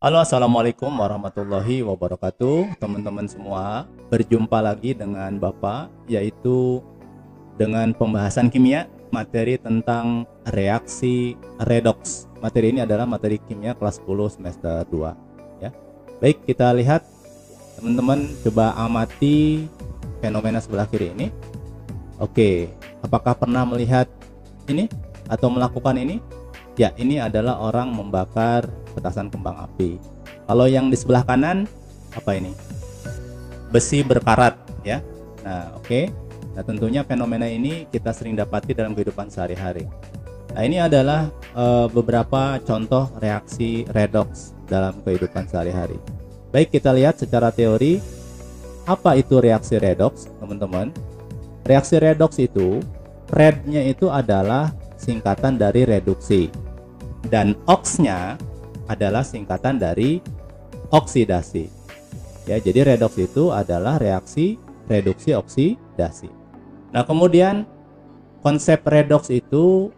Halo, assalamualaikum warahmatullahi wabarakatuh, teman-teman semua. Berjumpa lagi dengan Bapak, yaitu dengan pembahasan kimia, materi tentang reaksi redoks. Materi ini adalah materi kimia kelas 10 semester 2. Ya, baik, kita lihat, teman-teman coba amati fenomena sebelah kiri ini. Oke, apakah pernah melihat ini atau melakukan ini? Ya, ini adalah orang membakar petasan kembang api. Kalau yang di sebelah kanan, apa ini? Besi berkarat, ya. Nah, oke. Nah, tentunya fenomena ini kita sering dapati dalam kehidupan sehari-hari. Nah, ini adalah beberapa contoh reaksi redoks dalam kehidupan sehari-hari. Baik, kita lihat secara teori, apa itu reaksi redoks, teman-teman? Reaksi redoks itu, red-nya itu adalah singkatan dari reduksi, dan ox-nya adalah singkatan dari oksidasi. Ya, jadi redoks itu adalah reaksi reduksi oksidasi. Nah, kemudian konsep redoks itu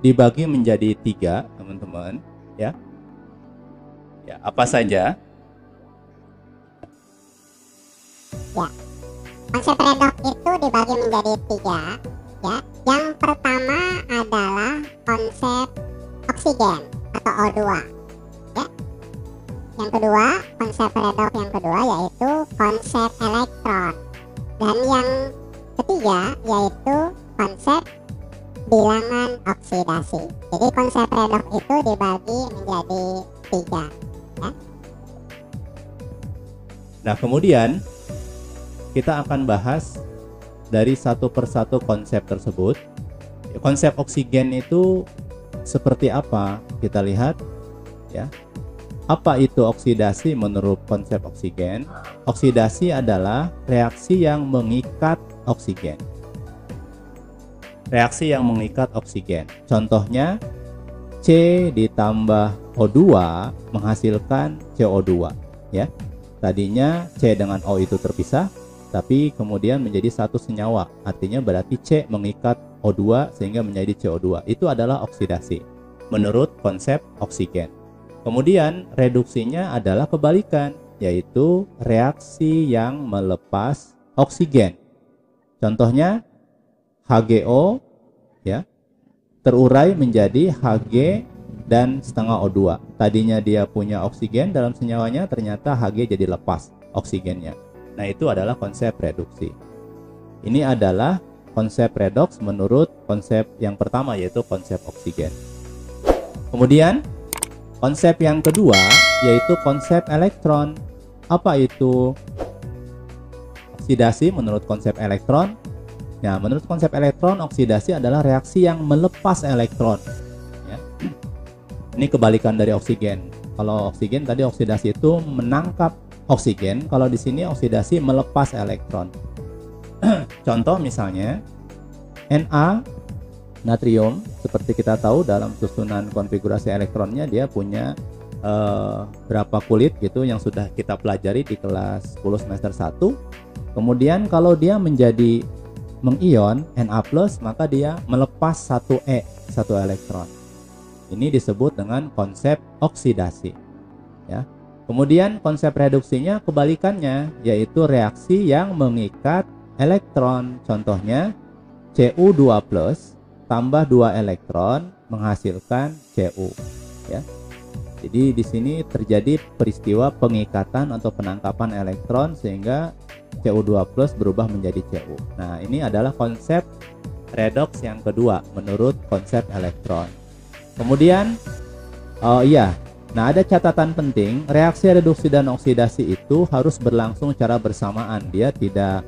dibagi menjadi 3, teman-teman. Ya, ya, apa saja? Ya, konsep redoks itu dibagi menjadi 3. Ya, yang pertama adalah konsep oksigen atau O2. Ya, yang kedua, konsep redoks yang kedua yaitu konsep elektron, dan yang ketiga yaitu konsep bilangan oksidasi. Jadi konsep redoks itu dibagi menjadi 3. Ya. Nah, kemudian kita akan bahas dari satu persatu konsep tersebut. Konsep oksigen itu seperti apa? Kita lihat, ya. Apa itu oksidasi menurut konsep oksigen? Oksidasi adalah reaksi yang mengikat oksigen. Reaksi yang mengikat oksigen. Contohnya, C ditambah O2 menghasilkan CO2, ya. Tadinya C dengan O itu terpisah, tapi kemudian menjadi satu senyawa. Artinya berarti C mengikat O2 sehingga menjadi CO2. Itu adalah oksidasi menurut konsep oksigen. Kemudian reduksinya adalah kebalikan, yaitu reaksi yang melepas oksigen. Contohnya HGO, ya, terurai menjadi Hg dan setengah O2. Tadinya dia punya oksigen dalam senyawanya, ternyata Hg jadi lepas oksigennya. Nah, itu adalah konsep reduksi. Ini adalah konsep redoks menurut konsep yang pertama, yaitu konsep oksigen. Kemudian konsep yang kedua yaitu konsep elektron. Apa itu oksidasi menurut konsep elektron? Nah, menurut konsep elektron, oksidasi adalah reaksi yang melepas elektron. Ya. Ini kebalikan dari oksigen. Kalau oksigen tadi oksidasi itu menangkap oksigen, kalau di sini oksidasi melepas elektron. Contoh misalnya Na natrium, seperti kita tahu dalam susunan konfigurasi elektronnya dia punya berapa kulit gitu yang sudah kita pelajari di kelas 10 semester 1. Kemudian kalau dia menjadi mengion Na+, maka dia melepas satu elektron. Ini disebut dengan konsep oksidasi, ya. Kemudian konsep reduksinya kebalikannya, yaitu reaksi yang mengikat elektron. Contohnya Cu2+ tambah 2 elektron menghasilkan Cu, ya. Jadi di sini terjadi peristiwa pengikatan atau penangkapan elektron sehingga Cu2+ berubah menjadi Cu. Nah, ini adalah konsep redoks yang kedua menurut konsep elektron. Kemudian nah, ada catatan penting, reaksi reduksi dan oksidasi itu harus berlangsung secara bersamaan. Dia tidak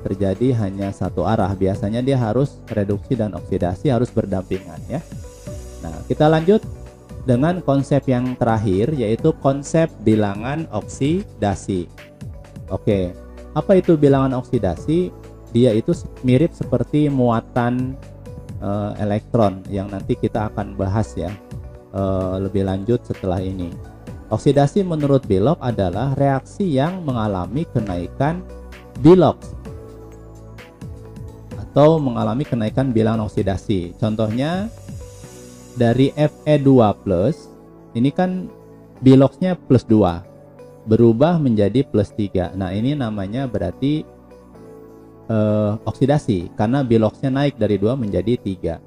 terjadi hanya satu arah. Biasanya dia harus reduksi dan oksidasi harus berdampingan, ya. Nah, kita lanjut dengan konsep yang terakhir, yaitu konsep bilangan oksidasi. Oke, apa itu bilangan oksidasi? Dia itu mirip seperti muatan elektron yang nanti kita akan bahas, ya, lebih lanjut setelah ini. Oksidasi menurut Bilog adalah reaksi yang mengalami kenaikan Bilox atau mengalami kenaikan bilangan oksidasi. Contohnya dari Fe2+ ini kan biloxnya plus 2 berubah menjadi plus 3. Nah, ini namanya berarti oksidasi karena biloxnya naik dari 2 menjadi 3.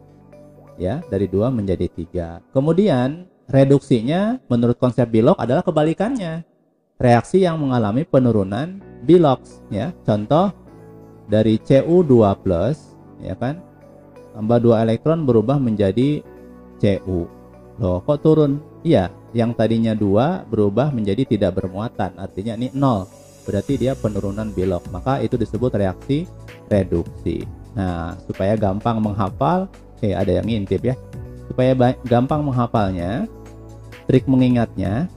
Ya, dari 2 menjadi 3. Kemudian reduksinya menurut konsep bilox adalah kebalikannya. Reaksi yang mengalami penurunan bilox, ya. Contoh dari Cu2+, ya kan? Tambah 2 elektron berubah menjadi Cu. Loh, kok turun? Iya, yang tadinya 2 berubah menjadi tidak bermuatan, artinya ini 0. Berarti dia penurunan bilox, maka itu disebut reaksi reduksi. Nah, supaya gampang menghafal, ada yang ngintip ya. Supaya gampang menghafalnya, trik mengingatnya,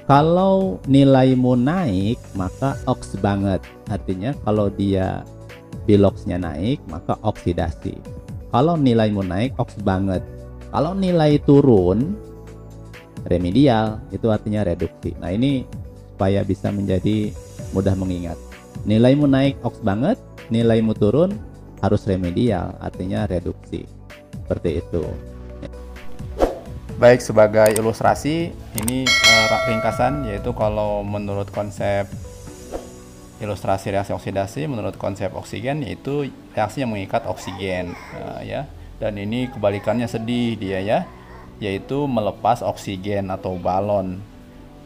kalau nilaimu naik, maka oks banget. Artinya kalau dia biloxnya naik, maka oksidasi. Kalau nilaimu naik, oks banget. Kalau nilai turun, remedial, itu artinya reduksi. Nah, ini supaya bisa menjadi mudah mengingat. Nilaimu naik oks banget, nilaimu turun harus remedial, artinya reduksi. Seperti itu. Baik, sebagai ilustrasi, ini ringkasan, yaitu kalau menurut konsep ilustrasi reaksi oksidasi, menurut konsep oksigen, yaitu reaksi yang mengikat oksigen, ya. Dan ini kebalikannya sedih dia ya, yaitu melepas oksigen atau balon.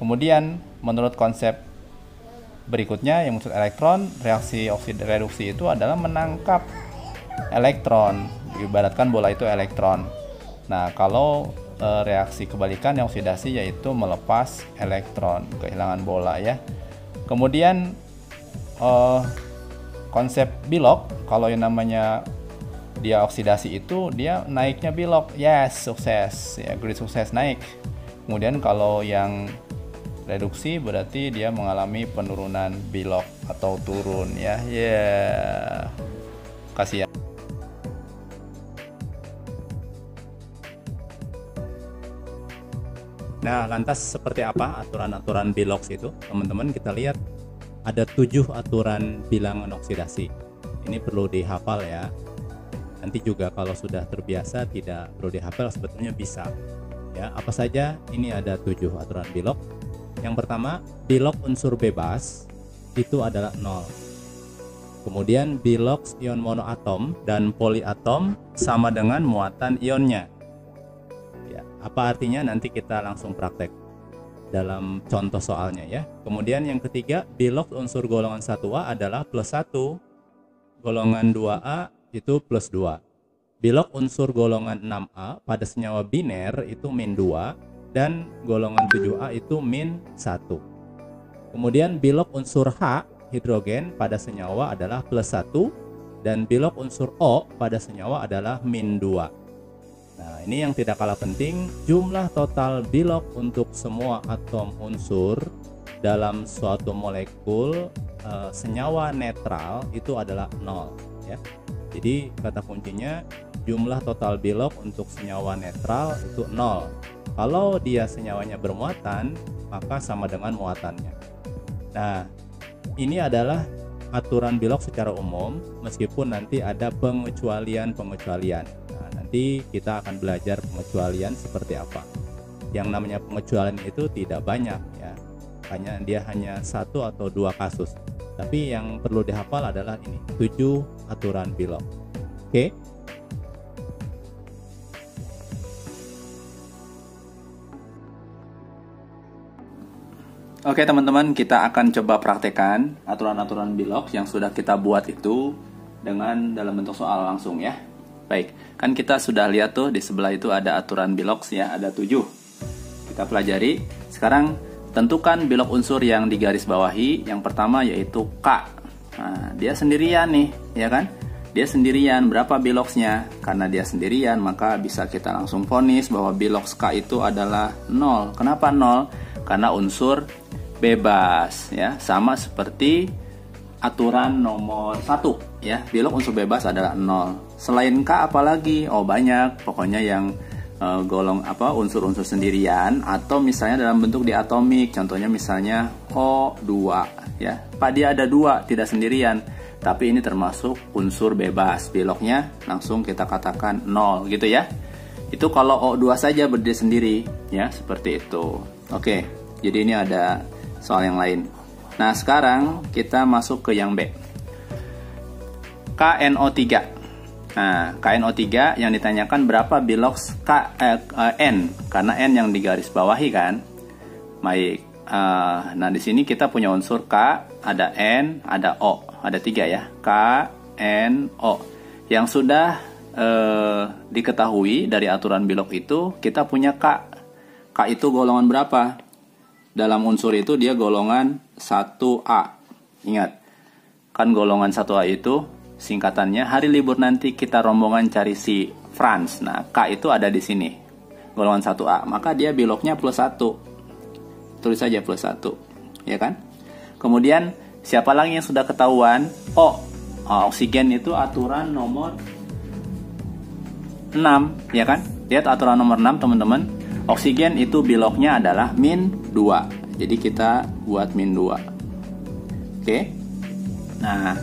Kemudian menurut konsep berikutnya yang maksud elektron, reaksi reduksi itu adalah menangkap elektron, ibaratkan bola itu elektron. Nah, kalau reaksi kebalikan yang oksidasi yaitu melepas elektron, kehilangan bola ya. Kemudian konsep bilox, kalau yang namanya dia oksidasi itu dia naiknya bilox, yes, sukses ya, great, sukses naik. Kemudian kalau yang reduksi berarti dia mengalami penurunan bilox atau turun ya. Kasih ya. Nah, lantas seperti apa aturan-aturan bilox itu? Teman-teman, kita lihat ada 7 aturan bilangan oksidasi. Ini perlu dihafal ya. Nanti juga kalau sudah terbiasa tidak perlu dihafal, sebetulnya bisa. Ya, apa saja? Ini ada 7 aturan bilox. Yang pertama, bilox unsur bebas itu adalah 0. Kemudian bilox ion monoatom dan poliatom sama dengan muatan ionnya. Ya, apa artinya nanti kita langsung praktek dalam contoh soalnya ya. Kemudian yang ketiga, bilox unsur golongan 1A adalah +1, golongan 2A itu +2. Bilox unsur golongan 6A pada senyawa biner itu -2 dan golongan 7A itu -1. Kemudian bilox unsur H hidrogen pada senyawa adalah +1 dan bilox unsur O pada senyawa adalah -2. Nah, ini yang tidak kalah penting, jumlah total bilox untuk semua atom unsur dalam suatu molekul senyawa netral itu adalah 0 ya. Jadi kata kuncinya jumlah total bilox untuk senyawa netral itu 0. Kalau dia senyawanya bermuatan, maka sama dengan muatannya. Nah, ini adalah aturan bilox secara umum, meskipun nanti ada pengecualian-pengecualian. Nah, nanti kita akan belajar pengecualian seperti apa. Yang namanya pengecualian itu tidak banyak ya, dia hanya 1 atau 2 kasus. Tapi yang perlu dihafal adalah ini, 7 aturan bilox. Oke. Oke teman-teman, kita akan coba praktekkan aturan-aturan bilox yang sudah kita buat itu dengan dalam bentuk soal langsung ya. Baik, kan kita sudah lihat tuh di sebelah itu ada aturan bilox ya, ada 7. Kita pelajari. Sekarang tentukan bilox unsur yang digaris bawahi. Yang pertama yaitu K. Nah, dia sendirian nih, ya kan? Dia sendirian, berapa biloxnya? Karena dia sendirian, maka bisa kita langsung vonis bahwa bilox K itu adalah 0. Kenapa 0? Karena unsur bebas, ya. Sama seperti aturan nomor 1, ya. Bilox unsur bebas adalah 0. Selain K apalagi? Oh, banyak. Pokoknya yang unsur-unsur sendirian atau misalnya dalam bentuk diatomik, contohnya misalnya O2 ya. Pak, dia ada 2, tidak sendirian, tapi ini termasuk unsur bebas, biloxnya langsung kita katakan 0 gitu ya. Itu kalau O2 saja berdiri sendiri, ya, seperti itu. Oke, jadi ini ada soal yang lain. Nah, sekarang kita masuk ke yang B. KNO3. Nah, KNO3 yang ditanyakan berapa bilox N, karena N yang digaris bawahi kan. Baik. Nah, di sini kita punya unsur K, ada N, ada O, ada 3 ya. K, N, O. Yang sudah diketahui dari aturan bilog itu, kita punya K. K itu golongan berapa? Dalam unsur itu dia golongan 1A. Ingat, kan golongan 1A itu singkatannya hari libur nanti kita rombongan cari si Franz. Nah, K itu ada di sini. Golongan 1A, maka dia bilognya +1. Tulis saja +1, ya kan? Kemudian siapa lagi yang sudah ketahuan? O. Oksigen itu aturan nomor 6, ya kan? Lihat aturan nomor 6, teman-teman. Oksigen itu bilognya adalah -2. Jadi kita buat -2. Oke. Nah,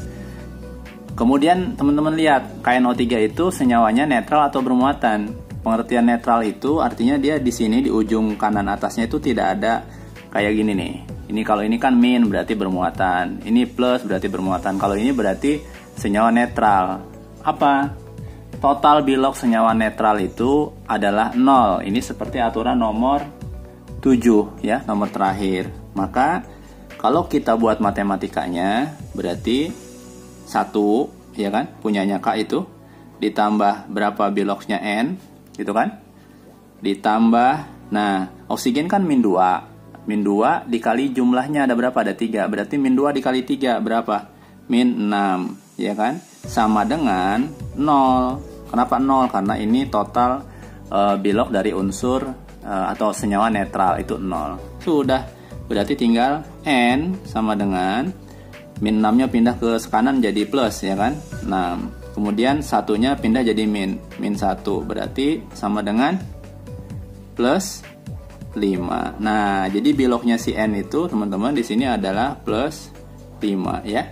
kemudian teman-teman lihat, KNO3 itu senyawanya netral atau bermuatan. Pengertian netral itu artinya dia di sini di ujung kanan atasnya itu tidak ada kayak gini nih. Ini kalau ini kan min berarti bermuatan. Ini plus berarti bermuatan. Kalau ini berarti senyawa netral. Apa? Total bilog senyawa netral itu adalah 0. Ini seperti aturan nomor 7 ya, nomor terakhir. Maka kalau kita buat matematikanya berarti 1 ya kan, punyanya K itu ditambah berapa bilogsnya N gitu kan? Ditambah, nah oksigen kan -2. -2 dikali jumlahnya ada berapa? Ada 3. Berarti -2 dikali 3 berapa? -6 ya kan? Sama dengan 0. Kenapa 0? Karena ini total bilog dari unsur atau senyawa netral itu 0. Sudah, berarti tinggal N sama dengan -6-nya pindah ke kanan jadi plus ya kan? 6. Kemudian satunya pindah jadi -1. Berarti sama dengan plus 5. Nah, jadi bilognya si N itu teman-teman di sini adalah plus 5 ya.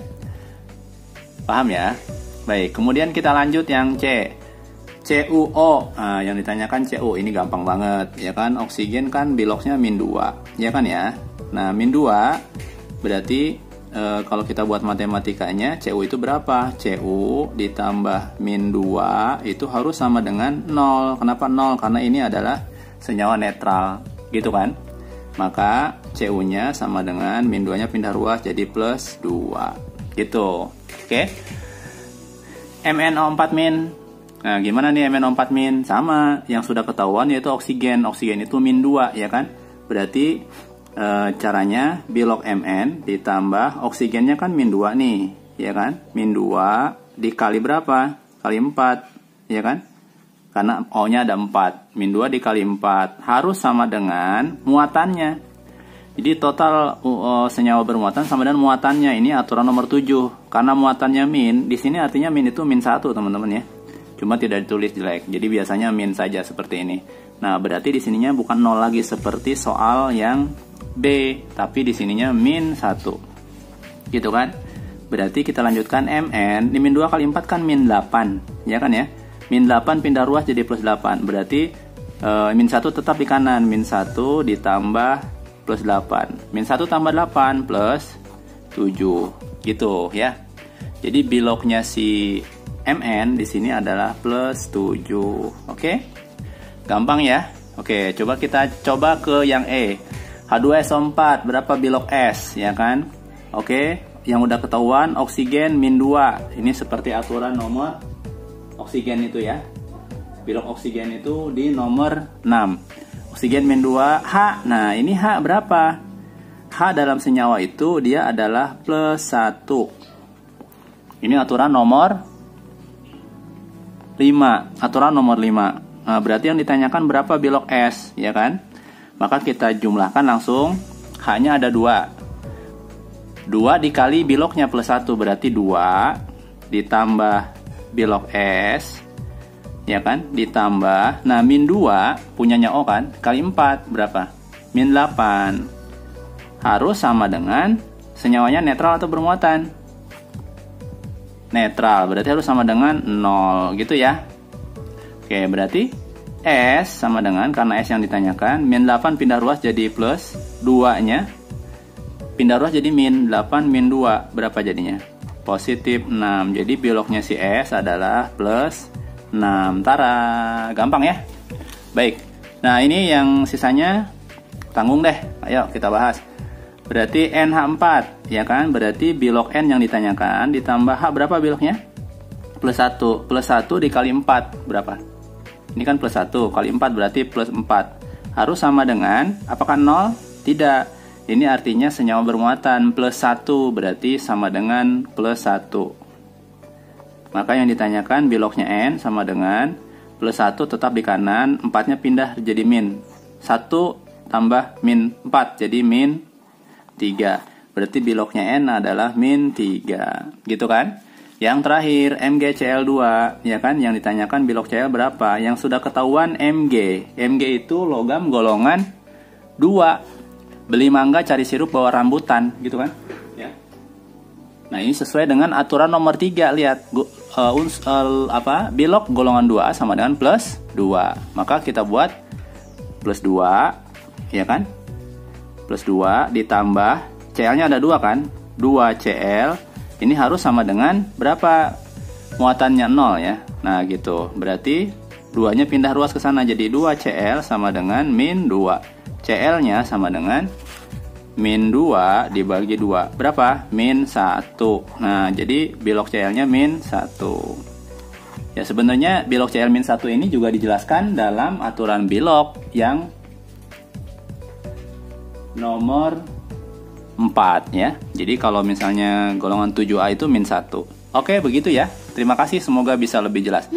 Paham ya? Baik, kemudian kita lanjut yang C. CuO. Nah, yang ditanyakan Cu ini gampang banget ya kan? Oksigen kan bilognya -2 ya kan ya. Nah, -2 berarti kalau kita buat matematikanya Cu itu berapa? Cu ditambah -2 itu harus sama dengan 0. Kenapa 0? Karena ini adalah senyawa netral gitu kan. Maka Cu-nya sama dengan -2-nya pindah ruas jadi plus 2 gitu. Oke. MnO4-. Nah, gimana nih MnO4-? Sama yang sudah ketahuan yaitu oksigen. Oksigen itu -2 ya kan? Berarti caranya bilog Mn ditambah oksigennya kan -2 nih, ya kan? -2 dikali berapa? Kali 4, ya kan? Karena O-nya ada 4. -2 dikali 4 harus sama dengan muatannya. Jadi total senyawa bermuatan sama dengan muatannya. Ini aturan nomor 7. Karena muatannya min, di sini artinya min itu -1, teman-teman ya. Cuma tidak ditulis jelek. Jadi biasanya min saja seperti ini. Nah, berarti di sininya bukan 0 lagi seperti soal yang B, tapi di sininya -1. Gitu kan? Berarti kita lanjutkan Mn. Ini -2 kali 4 kan -8, ya kan ya? -8 pindah ruas jadi plus 8. Berarti -1 tetap di kanan. -1 ditambah plus 8. -1 tambah 8 plus 7. Gitu ya. Jadi bilognya si Mn di sini adalah plus 7. Oke? Gampang ya? Oke, coba kita coba ke yang E. H2SO4 berapa bilog S, ya kan? Oke, yang udah ketahuan oksigen -2. Ini seperti aturan nomor oksigen itu ya. Bilog oksigen itu di nomor 6. Oksigen -2 H. Nah, ini H berapa? H dalam senyawa itu dia adalah plus 1. Ini aturan nomor 5. Aturan nomor 5. Nah, berarti yang ditanyakan berapa bilog S, ya kan? Maka kita jumlahkan langsung. H-nya ada 2. 2 dikali bilognya plus 1 berarti 2 ditambah bilog S, ya kan? Ditambah, nah -2 punyanya O kan? Kali 4 berapa? -8. Harus sama dengan senyawanya netral atau bermuatan? Netral, berarti harus sama dengan 0 gitu ya. Oke, berarti S sama dengan, karena S yang ditanyakan, min 8 pindah ruas jadi plus 2-nya. Pindah ruas jadi min 8 min 2. Berapa jadinya? Positif 6. Jadi bilognya si S adalah plus 6. Tara, gampang ya? Baik. Nah, ini yang sisanya tanggung deh. Ayo kita bahas. Berarti NH4, ya kan? Berarti bilog N yang ditanyakan ditambah H berapa bilognya? Plus 1. Plus 1 dikali 4 berapa? Ini kan plus 1 kali 4 berarti plus 4. Harus sama dengan, apakah 0? Tidak. Ini artinya senyawa bermuatan. Plus 1 berarti sama dengan plus 1. Maka yang ditanyakan bilognya N sama dengan plus 1 tetap di kanan, 4-nya pindah jadi min. 1 tambah min 4 jadi min 3. Berarti bilognya N adalah min 3. Gitu kan? Yang terakhir MgCl2, ya kan? Yang ditanyakan bilog Cl berapa? Yang sudah ketahuan Mg. Mg itu logam golongan 2. Beli mangga cari sirup bawa rambutan, gitu kan? Ya. Nah, ini sesuai dengan aturan nomor 3. Lihat, bilog golongan 2 sama dengan plus 2. Maka kita buat plus 2, ya kan? Plus 2 ditambah Cl-nya ada 2 kan? 2Cl. Ini harus sama dengan berapa? Muatannya 0 ya. Nah, gitu. Berarti 2-nya pindah ruas ke sana jadi 2Cl sama dengan min 2. Cl-nya sama dengan min 2 dibagi 2. Berapa? Min 1. Nah, jadi bilog Cl-nya min 1. Ya, sebenarnya bilog Cl min 1 ini juga dijelaskan dalam aturan bilog yang nomor 4 ya. Jadi kalau misalnya golongan 7A itu min 1. Oke, begitu ya. Terima kasih, semoga bisa lebih jelas.